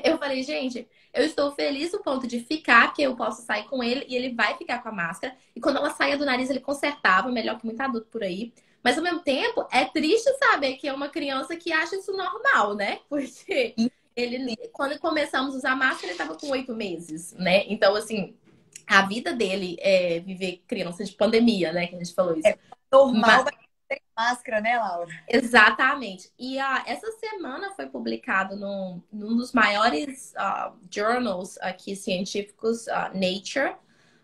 S1: Eu falei, gente, eu estou feliz no ponto de ficar, que eu posso sair com ele e ele vai ficar com a máscara. E quando ela saía do nariz, ele consertava, melhor que muito adulto por aí. Mas ao mesmo tempo, é triste saber que é uma criança que acha isso normal, né? Porque ele, quando começamos a usar máscara, ele estava com 8 meses, né? Então, assim, a vida dele é viver criança de pandemia, né? Que a gente falou isso.
S2: É normal, vai ter máscara, né, Laura?
S1: Exatamente. E essa semana foi publicado num dos maiores journals aqui científicos, Nature,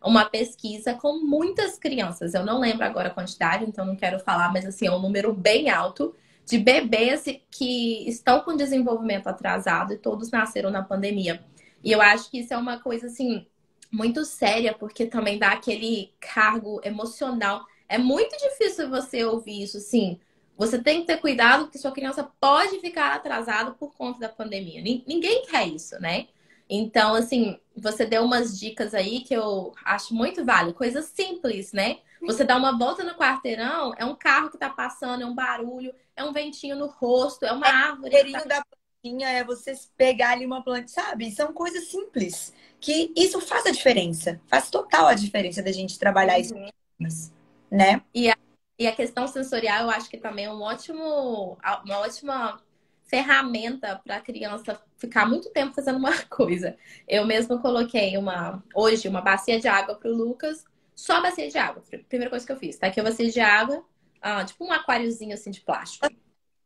S1: uma pesquisa com muitas crianças. Eu não lembro agora a quantidade, então não quero falar, mas assim, é um número bem alto de bebês que estão com desenvolvimento atrasado e todos nasceram na pandemia. E eu acho que isso é uma coisa assim muito séria, porque também dá aquele cargo emocional. É muito difícil você ouvir isso, sim. Você tem que ter cuidado porque sua criança pode ficar atrasada por conta da pandemia. Ninguém quer isso, né? Então, assim, você deu umas dicas aí que eu acho muito válido. Coisas simples, né? Você dá uma volta no quarteirão, é um carro que tá passando, é um barulho, é um ventinho no rosto, é uma
S2: O
S1: árvore que tá...
S2: cheirinho da plantinha é você pegar ali uma planta, sabe? São coisas simples que isso faz a diferença. Faz total a diferença da gente trabalhar isso,
S1: Uhum.
S2: né?
S1: E a questão sensorial, eu acho que também é uma ótima ferramenta para a criança ficar muito tempo fazendo uma coisa. Eu mesma coloquei hoje uma bacia de água para o Lucas, só bacia de água. Primeira coisa que eu fiz, tá aqui a bacia de água, tipo um aquáriozinho assim de plástico.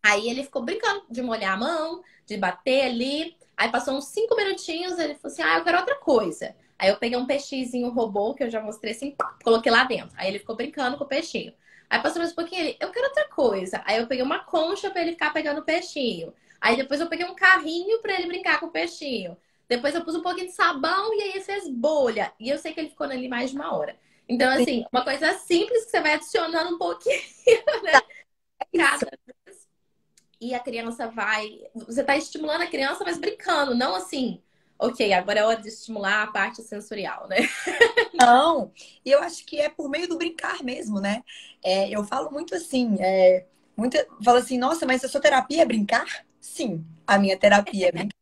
S1: Aí ele ficou brincando de molhar a mão, de bater ali. Aí passou uns 5 minutinhos, ele falou assim: eu quero outra coisa. Aí eu peguei um peixezinho robô, que eu já mostrei assim, coloquei lá dentro. Aí ele ficou brincando com o peixinho. Aí passou mais um pouquinho, ele, eu quero outra coisa. Aí eu peguei uma concha pra ele ficar pegando o peixinho. Aí depois eu peguei um carrinho pra ele brincar com o peixinho. Depois eu pus um pouquinho de sabão e aí ele fez bolha. E eu sei que ele ficou ali mais de uma hora. Então,
S2: Sim,
S1: assim, uma coisa simples que você vai adicionando um pouquinho,
S2: tá,
S1: né?
S2: é isso.
S1: Cada e a criança vai. Você está estimulando a criança, mas brincando, não assim, ok, agora é hora de estimular a parte sensorial, né?
S2: Não, e eu acho que é por meio do brincar mesmo, né? Eu falo muito assim, falo assim, nossa, mas a sua terapia é brincar? Sim, a minha terapia é brincar.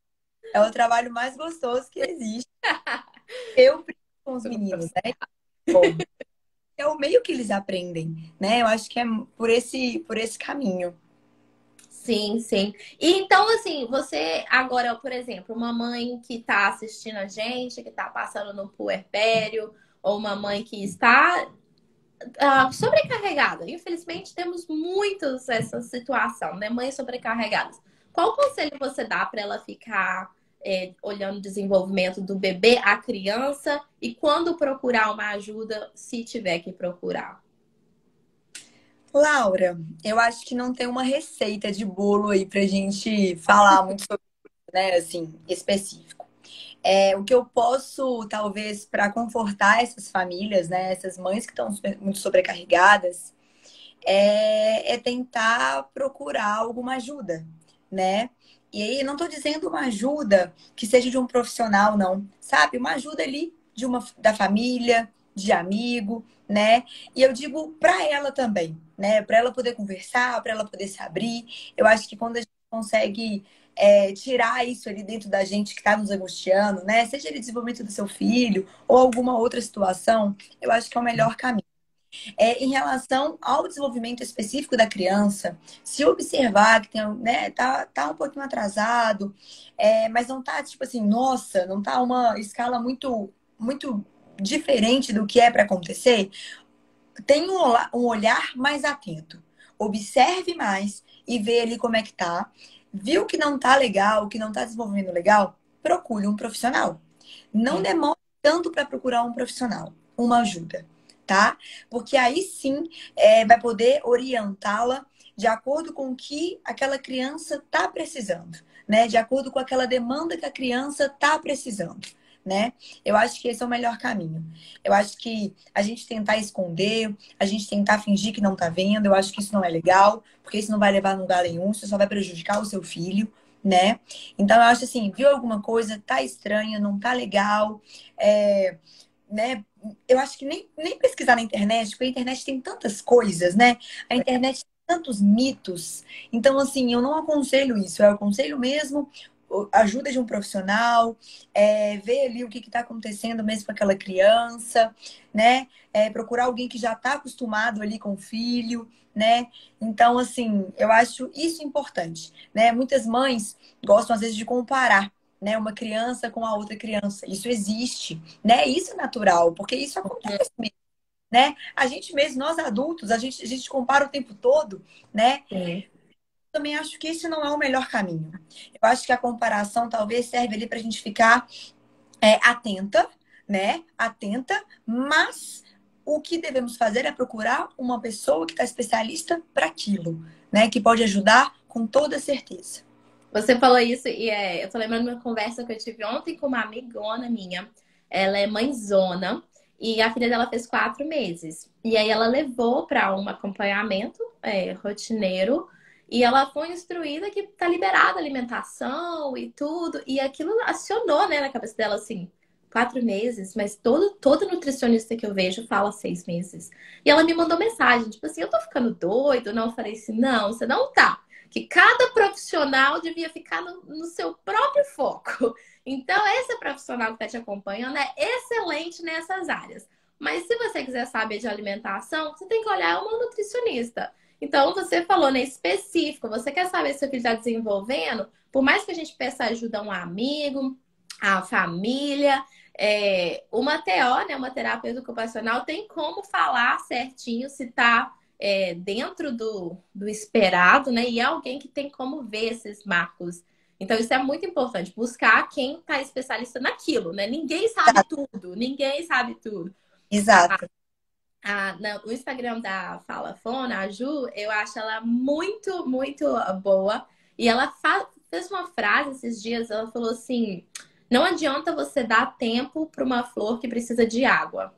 S2: É o trabalho mais gostoso que existe. Eu brinco com os meninos, né? Bom, é o meio que eles aprendem, né? Eu acho que é por esse caminho.
S1: Sim, sim. E então, assim, você agora, por exemplo, uma mãe que está assistindo a gente, que está passando no puerpério, ou uma mãe que está sobrecarregada. Infelizmente, temos muitos essa situação, né? Mães sobrecarregadas. Qual conselho você dá para ela ficar olhando o desenvolvimento do bebê, a criança, e quando procurar uma ajuda, se tiver que procurar?
S2: Laura, eu acho que não tem uma receita de bolo aí pra gente falar muito sobre, né, assim, específico. O que eu posso, talvez, para confortar essas famílias, né, essas mães que estão muito sobrecarregadas, é tentar procurar alguma ajuda, né? E aí, eu não estou dizendo uma ajuda que seja de um profissional, não, sabe? Uma ajuda ali da família, de amigo, né? E eu digo para ela também, né? Para ela poder conversar, para ela poder se abrir. Eu acho que quando a gente consegue tirar isso ali dentro da gente que está nos angustiando, né? Seja ele desenvolvimento do seu filho ou alguma outra situação, eu acho que é o melhor caminho. Em relação ao desenvolvimento específico da criança, se observar que tem, né, tá um pouquinho atrasado, mas não tá tipo assim, nossa, não tá uma escala muito diferente do que é para acontecer, tem um olhar mais atento. Observe mais e vê ali como é que tá. Viu que não tá legal, que não tá desenvolvendo legal? Procure um profissional. Não
S1: Sim.
S2: demore tanto para procurar um profissional, uma ajuda, tá? Porque aí sim vai poder orientá-la de acordo com o que aquela criança tá precisando, né? De acordo com aquela demanda que a criança tá precisando, né? Eu acho que esse é o melhor caminho. Eu acho que a gente tentar esconder, a gente tentar fingir que não tá vendo, eu acho que isso não é legal, porque isso não vai levar a lugar nenhum, isso só vai prejudicar o seu filho, né? Então, eu acho assim, viu alguma coisa, tá estranha, não tá legal, né? Eu acho que nem pesquisar na internet, porque a internet tem tantas coisas, né? A internet tem tantos mitos. Então, assim, eu não aconselho isso, eu aconselho mesmo ajuda de um profissional, ver ali o que está acontecendo mesmo com aquela criança, né? Procurar alguém que já está acostumado ali com o filho, né? Então, assim, eu acho isso importante, né? Muitas mães gostam, às vezes, de comparar, né? Uma criança com a outra criança. Isso existe, né? Isso é natural, porque isso acontece mesmo, né? A gente mesmo, nós adultos, a gente compara o tempo todo, né?
S1: Sim.
S2: Também acho que esse não é o melhor caminho. Eu acho que a comparação talvez serve ali para a gente ficar atenta, né? Atenta, mas o que devemos fazer é procurar uma pessoa que está especialista para aquilo, né? Que pode ajudar com toda certeza.
S1: Você falou isso e eu tô lembrando de uma conversa que eu tive ontem com uma amigona minha. Ela é mãezona e a filha dela fez 4 meses. E aí ela levou para um acompanhamento rotineiro e ela foi instruída que tá liberada a alimentação e tudo. E aquilo acionou, né, na cabeça dela assim, 4 meses, mas todo nutricionista que eu vejo fala 6 meses. E ela me mandou mensagem, tipo assim, eu tô ficando doido? Não, eu falei assim, não, você não tá. Que cada profissional devia ficar no seu próprio foco. Então, esse profissional que está te acompanhando é excelente nessas áreas. Mas se você quiser saber de alimentação, você tem que olhar uma nutricionista. Então, você falou, né, específico, você quer saber se seu filho está desenvolvendo, por mais que a gente peça ajuda a um amigo, a família, uma TO, né, uma terapeuta ocupacional, tem como falar certinho se está dentro do esperado, né? E é alguém que tem como ver esses marcos. Então, isso é muito importante, buscar quem está especialista naquilo, né? Ninguém sabe tudo, ninguém sabe tudo.
S2: Exato.
S1: O Instagram da Fala Fona, a Ju, eu acho ela muito, muito boa. E ela fez uma frase esses dias, ela falou assim: não adianta você dar tempo para uma flor que precisa de água.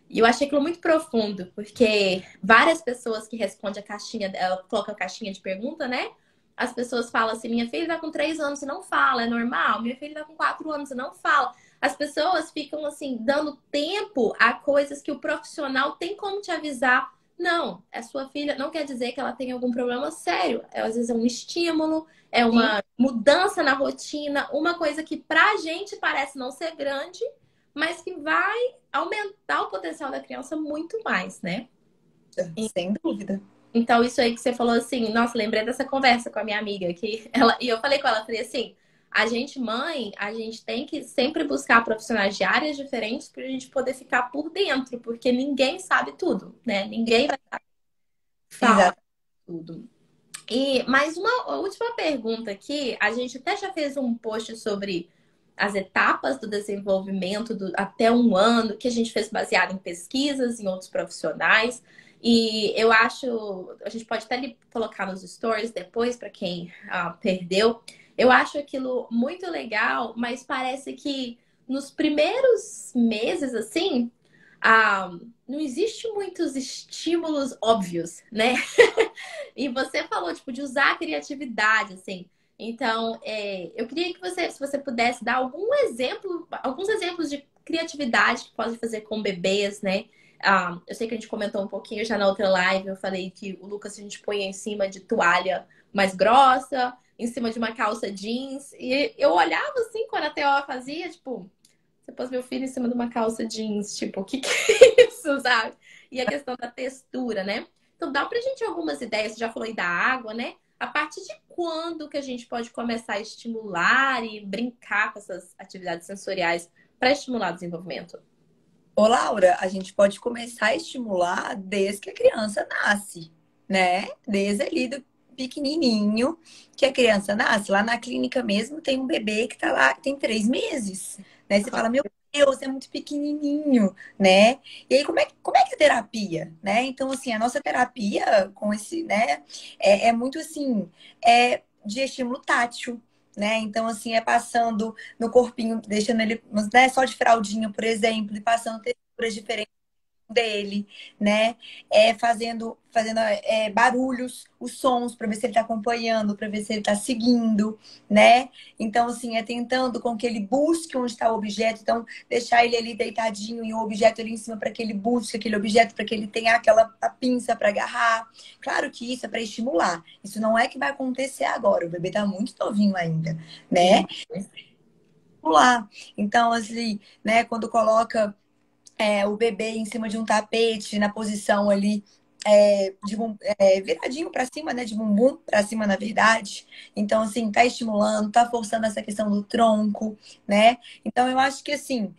S1: E eu achei aquilo muito profundo, porque várias pessoas que respondem a caixinha, ela coloca a caixinha de pergunta, né? As pessoas falam assim, minha filha tá com 3 anos e não fala, é normal. Minha filha tá com 4 anos e não fala. As pessoas ficam assim, dando tempo a coisas que o profissional tem como te avisar. Não, a sua filha não quer dizer que ela tem algum problema sério. Às vezes é um estímulo, é uma mudança na rotina, uma coisa que pra gente parece não ser grande, mas que vai aumentar o potencial da criança muito mais, né?
S2: Sem dúvida.
S1: Então, isso aí que você falou assim, nossa, lembrei dessa conversa com a minha amiga, e eu falei com ela, falei assim, a gente, mãe, a gente tem que sempre buscar profissionais de áreas diferentes para a gente poder ficar por dentro, porque ninguém sabe tudo, né? Ninguém vai falar
S2: Exato.
S1: tudo. E mais uma última pergunta aqui, a gente até já fez um post sobre as etapas do desenvolvimento até 1 ano, que a gente fez baseado em pesquisas, em outros profissionais. E eu acho, a gente pode até colocar nos stories depois, para quem perdeu. Eu acho aquilo muito legal, mas parece que nos primeiros meses, assim, não existe muitos estímulos óbvios, né? E você falou, tipo, de usar a criatividade, assim. Então, eu queria que você, se você pudesse dar alguns exemplos de criatividade que pode fazer com bebês, né? Eu sei que a gente comentou um pouquinho já na outra live, eu falei que o Lucas a gente põe em cima de toalha mais grossa, em cima de uma calça jeans. E eu olhava assim, quando a Teó fazia, tipo, você pôs meu filho em cima de uma calça jeans, tipo, o que é isso, sabe? E a questão da textura, né? Então, dá pra gente algumas ideias, você já falou aí da água, né? A partir de quando que a gente pode começar a estimular e brincar com essas atividades sensoriais para estimular o desenvolvimento?
S2: Ô, Laura, a gente pode começar a estimular desde que a criança nasce, né? Desde ali do pequenininho que a criança nasce. Lá na clínica mesmo tem um bebê que tá lá, tem 3 meses, né? Você fala, meu Deus, é muito pequenininho, né? E aí, como é que é a terapia, né? Então, assim, a nossa terapia com esse, né, é muito assim, de estímulo tátil, né? Então, assim, é passando no corpinho, deixando ele, né, só de fraldinha, por exemplo, e passando texturas diferentes dele, né? Fazendo barulhos, os sons, para ver se ele está acompanhando, para ver se ele está seguindo, né? Então, assim, é tentando com que ele busque onde está o objeto. Então, deixar ele ali deitadinho e o objeto ali em cima para que ele busque aquele objeto, para que ele tenha a pinça para agarrar. Claro que isso é para estimular. Isso não é que vai acontecer agora. O bebê está muito novinho ainda, né? Estimular. Então, assim, né? Quando coloca o bebê em cima de um tapete, na posição ali viradinho para cima, né? De bumbum para cima, na verdade. Então, assim, tá estimulando, tá forçando essa questão do tronco, né? Então, eu acho que, assim,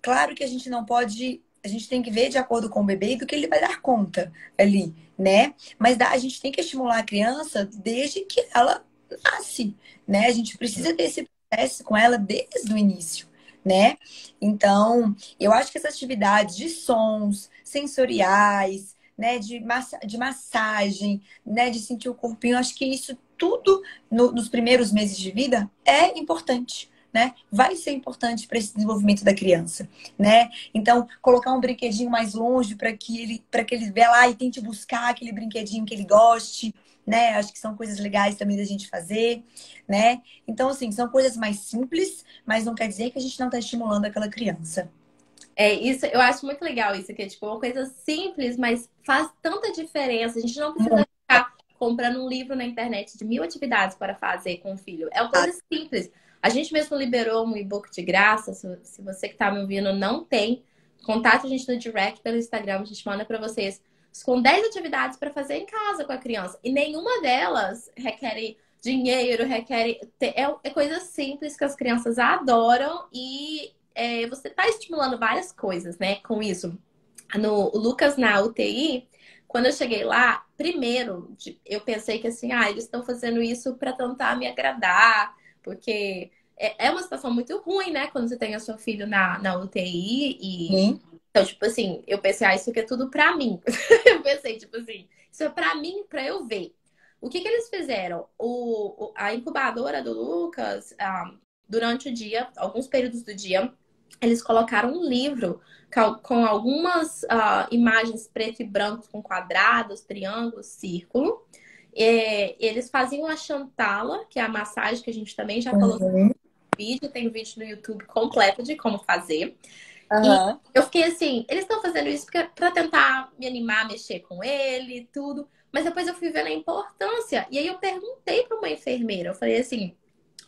S2: claro que a gente não pode. A gente tem que ver de acordo com o bebê do que ele vai dar conta ali, né? Mas a gente tem que estimular a criança desde que ela nasce, né? A gente precisa ter esse processo com ela desde o início, né? Então, eu acho que essas atividades de sons sensoriais, né, de massagem, né, de sentir o corpinho, eu acho que isso tudo nos primeiros meses de vida é importante. Né? Vai ser importante para esse desenvolvimento da criança, né? Então, colocar um brinquedinho mais longe para que ele vá lá e tente buscar aquele brinquedinho que ele goste, né? Acho que são coisas legais também da gente fazer, né? Então, assim, são coisas mais simples, mas não quer dizer que a gente não está estimulando aquela criança.
S1: É, isso, eu acho muito legal isso, que é tipo uma coisa simples, mas faz tanta diferença. A gente não precisa ficar comprando um livro na internet de 1000 atividades para fazer com o filho. É uma coisa simples. A gente mesmo liberou um e-book de graça. Se você que está me ouvindo não tem, contate a gente no direct pelo Instagram, a gente manda para vocês com 10 atividades para fazer em casa com a criança. E nenhuma delas requer dinheiro, requer. É coisa simples que as crianças adoram e você está estimulando várias coisas, né, com isso. No Lucas na UTI, quando eu cheguei lá, primeiro eu pensei que assim, eles estão fazendo isso para tentar me agradar, porque é uma situação muito ruim, né, quando você tem o seu filho na UTI e então, tipo assim, eu pensei, isso aqui é tudo pra mim. Eu pensei, tipo assim, isso é pra mim, pra eu ver. O que eles fizeram? A incubadora do Lucas, durante o dia, alguns períodos do dia, eles colocaram um livro com algumas imagens preto e branco, com quadrados, triângulos, círculo. Eles faziam a Chantala, que é a massagem que a gente também já falou no vídeo. Tem um vídeo no YouTube completo de como fazer. E eu fiquei assim, eles estão fazendo isso para tentar me animar a mexer com ele, tudo. Mas depois eu fui vendo a importância. E aí eu perguntei para uma enfermeira, eu falei assim,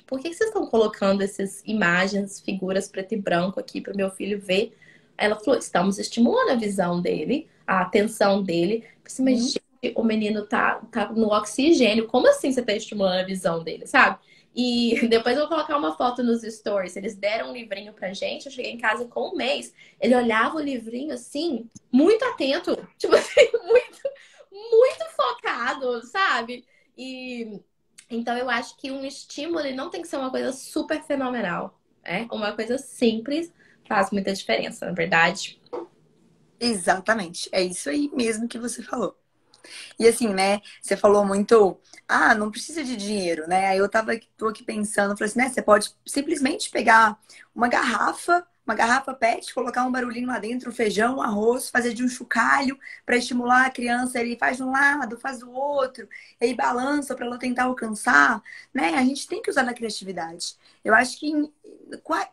S1: por que vocês estão colocando essas imagens, figuras preto e branco aqui para o meu filho ver? Ela falou, estamos estimulando a visão dele, a atenção dele. Eu pensei, mas gente, o menino tá no oxigênio. Como assim você tá estimulando a visão dele, sabe? E depois eu vou colocar uma foto nos stories. Eles deram um livrinho pra gente. Eu cheguei em casa com um mês. Ele olhava o livrinho assim, muito atento. Tipo assim, muito focado, sabe? E então eu acho que um estímulo ele não tem que ser uma coisa super fenomenal. Uma coisa simples faz muita diferença, na verdade.
S2: Exatamente. É isso aí mesmo que você falou. E assim, né? Você falou muito, não precisa de dinheiro, né? Aí tô aqui pensando, falei assim, né? Você pode simplesmente pegar uma garrafa PET, colocar um barulhinho lá dentro, um feijão, um arroz, fazer de um chocalho para estimular a criança. Ele faz de um lado, faz do outro, e aí balança para ela tentar alcançar, né? A gente tem que usar na criatividade. Eu acho que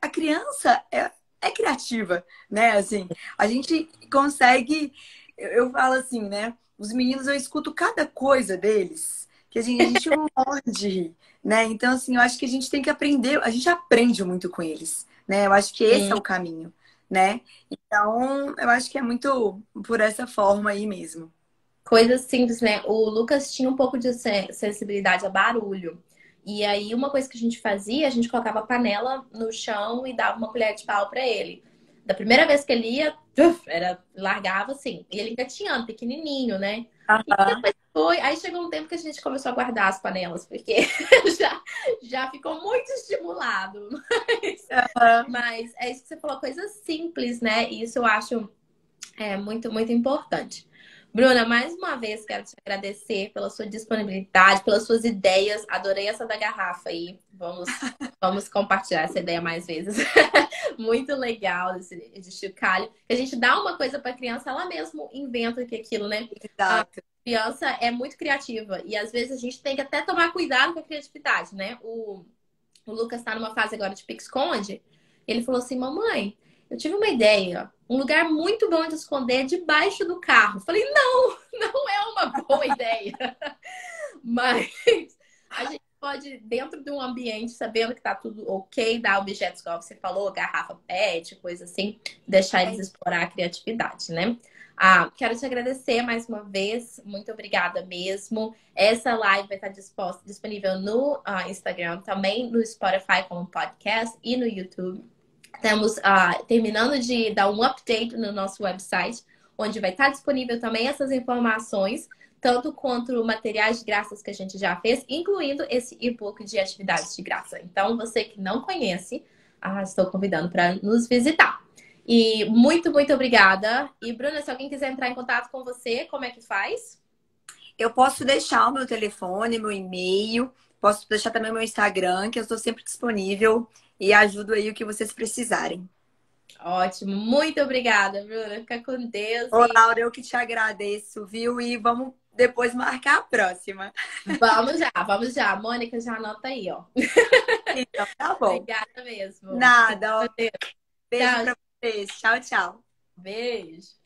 S2: a criança é criativa, né? Assim, a gente consegue, eu falo assim, né? Os meninos, eu escuto cada coisa deles que a gente morre de rir, né? Então, assim, eu acho que a gente tem que aprender, a gente aprende muito com eles, né? Eu acho que esse é o caminho, né? Então, eu acho que é muito por essa forma aí mesmo.
S1: Coisas simples, né? O Lucas tinha um pouco de sensibilidade a barulho. E aí, uma coisa que a gente fazia, a gente colocava a panela no chão e dava uma colher de pau pra ele. Da primeira vez que ele ia, largava assim. E ele engatinhando, pequenininho, né? E depois foi. Aí chegou um tempo que a gente começou a guardar as panelas, porque já ficou muito estimulado. Mas é isso que você falou, coisas simples, né? E isso eu acho muito, muito importante. Bruna, mais uma vez quero te agradecer pela sua disponibilidade, pelas suas ideias. Adorei essa da garrafa aí. Vamos compartilhar essa ideia mais vezes. muito legal esse chocalho. A gente dá uma coisa para criança, ela mesmo inventa que aquilo, né? A
S2: Exato.
S1: criança é muito criativa e às vezes a gente tem que até tomar cuidado com a criatividade, né? O Lucas está numa fase agora de pique-esconde. Ele falou assim: mamãe, eu tive uma ideia. Um lugar muito bom de esconder é debaixo do carro. Falei: não, não é uma boa ideia. Mas a gente pode, dentro de um ambiente, sabendo que tá tudo ok, dar objetos, igual você falou, garrafa PET, coisa assim, deixar eles explorar a criatividade, né? Quero te agradecer mais uma vez. Muito obrigada mesmo. Essa live vai estar disponível no Instagram, também no Spotify como podcast e no YouTube. Estamos terminando de dar um update no nosso website, onde vai estar disponível também essas informações, tanto quanto materiais de graças que a gente já fez, incluindo esse e-book de atividades de graça. Então, você que não conhece, estou convidando para nos visitar. E muito, muito obrigada. E, Bruna, se alguém quiser entrar em contato com você, como é que faz?
S2: Eu posso deixar o meu telefone, meu e-mail, posso deixar também o meu Instagram, que eu estou sempre disponível e ajudo aí o que vocês precisarem.
S1: Ótimo. Muito obrigada, Bruna. Fica com Deus.
S2: Ô, Laura, eu que te agradeço, viu? E vamos depois marcar a próxima.
S1: Vamos já. Mônica, já anota aí, ó.
S2: Então, tá bom.
S1: Obrigada mesmo.
S2: Nada, ó. Beijo
S1: Tchau.
S2: pra vocês. Tchau, tchau.
S1: Beijo.